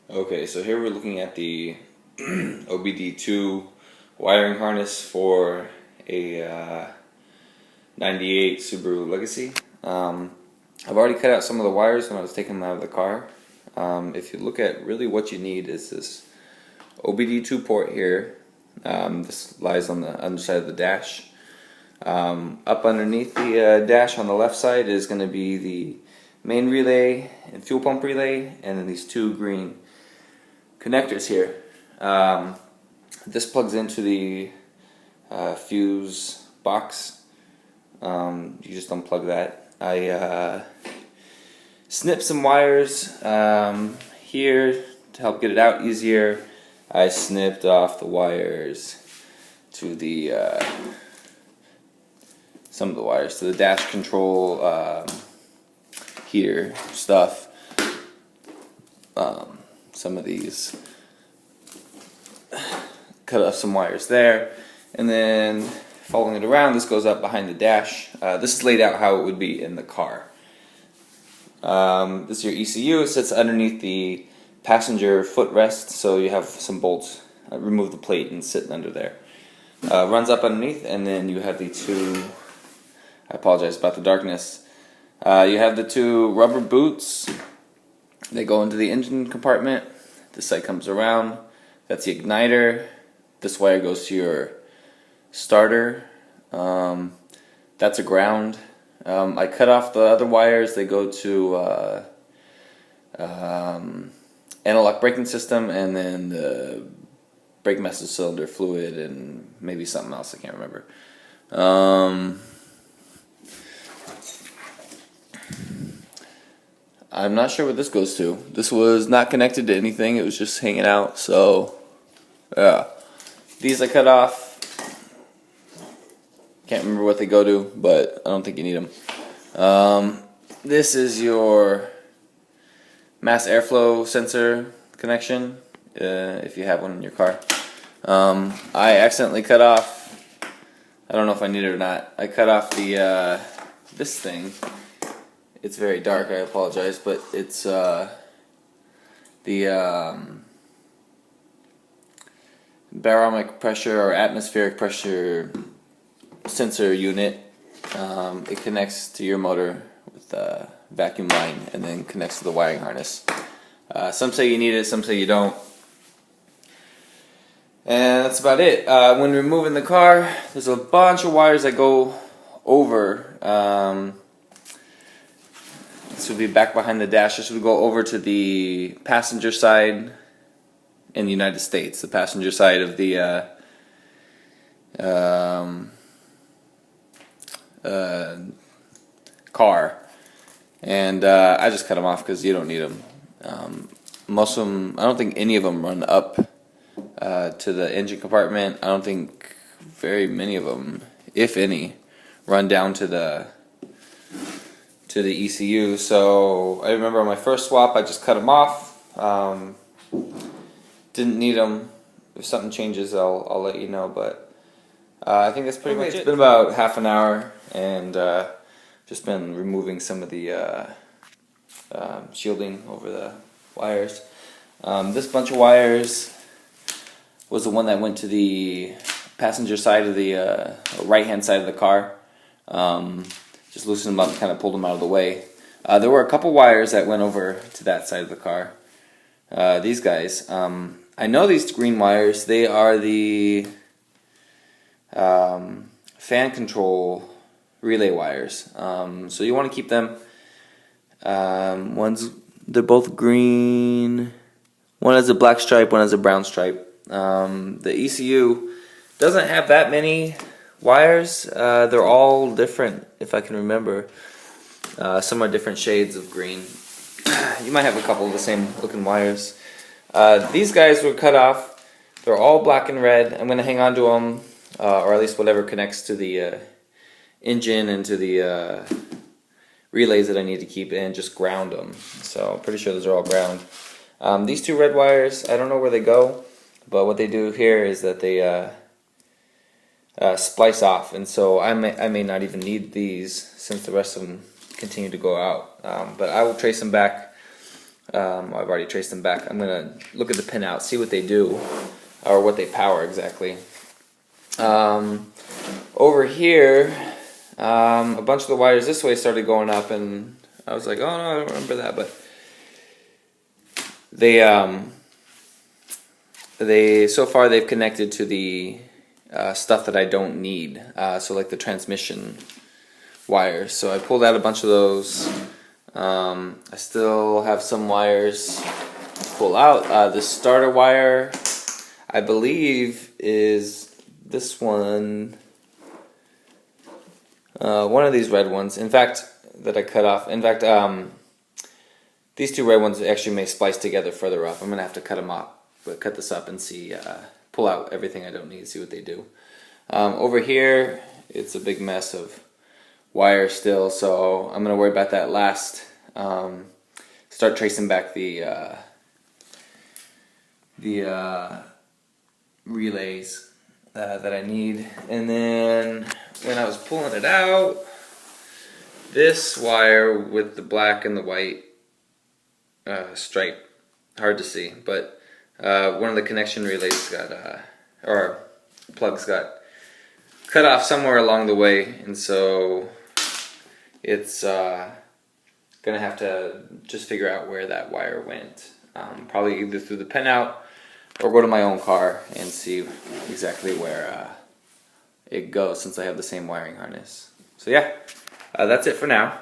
Okay, so here we're looking at the OBD2 wiring harness for a 98 Subaru Legacy. I've already cut out some of the wires when I was taking them out of the car. If you look at really what you need is this OBD2 port here. This lies on the underside of the dash. Up underneath the dash on the left side is going to be the main relay and fuel pump relay, and then these two green connectors here. This plugs into the fuse box. You just unplug that. I snipped some wires here to help get it out easier. I snipped off the wires to the some of the wires to the dash control here stuff. Some of these, cut off some wires there, and then following it around, this goes up behind the dash. This is laid out how it would be in the car. This is your ECU. It sits underneath the passenger footrest, so you have some bolts. Remove the plate and sitting under there. Runs up underneath, and then you have the two. I apologize about the darkness. You have the two rubber boots. They go into the engine compartment. This side comes around. That's the igniter. This wire goes to your starter. That's a ground. I cut off the other wires. They go to anti-lock braking system, and then the brake master cylinder fluid, and maybe something else I can't remember. I'm not sure what this goes to. This was not connected to anything. It was just hanging out. So, yeah. These I cut off. Can't remember what they go to, but I don't think you need them. This is your mass airflow sensor connection, if you have one in your car. I accidentally cut off, I don't know if I need it or not, I cut off the this thing. It's very dark, I apologize, but it's the barometric pressure or atmospheric pressure sensor unit. It connects to your motor with a vacuum line and then connects to the wiring harness. Some say you need it, some say you don't. And that's about it. When removing the car, there's a bunch of wires that go over. This would be back behind the dash. This would go over to the passenger side in the United States, the passenger side of the car. And I just cut them off because you don't need them. Most of them, I don't think any of them run up to the engine compartment. I don't think very many of them, if any, run down to the ECU. So I remember on my first swap I just cut them off. Didn't need them. If something changes I'll let you know, but I think that's pretty much it. It's been about half an hour, and just been removing some of the shielding over the wires. This bunch of wires was the one that went to the passenger side of the right hand side of the car. Just loosened them up and kind of pulled them out of the way. There were a couple wires that went over to that side of the car. These guys. I know these green wires. They are the fan control relay wires. So you want to keep them. They're both green. One has a black stripe, one has a brown stripe. The ECU doesn't have that many wires. They're all different, if I can remember. Some are different shades of green. You might have a couple of the same looking wires. These guys were cut off. They're all black and red. I'm going to hang on to them, or at least whatever connects to the engine and to the relays that I need to keep, and just ground them. So I'm pretty sure those are all ground. These two red wires, I don't know where they go, but what they do here is that they splice off, and so I may not even need these since the rest of them continue to go out. But I will trace them back I've already traced them back. I'm gonna look at the pinout, see what they do, or what they power exactly. Over here, a bunch of the wires this way started going up, and I was like, oh no, I don't remember that, but they so far they've connected to the stuff that I don't need, so like the transmission wires. So I pulled out a bunch of those. I still have some wires to pull out. The starter wire, I believe, is this one. One of these red ones, in fact, that I cut off. In fact, these two red ones actually may splice together further up. I'm gonna have to cut them off, but cut this up and see, pull out everything I don't need, see what they do. Over here, it's a big mess of wire still, so I'm gonna worry about that last. Start tracing back the relays that I need, and then when I was pulling it out, this wire with the black and the white stripe, hard to see, but one of the connection relays got or plugs got cut off somewhere along the way, and so it's gonna have to just figure out where that wire went. Probably either through the pinout or go to my own car and see exactly where it goes, since I have the same wiring harness. So yeah, that's it for now.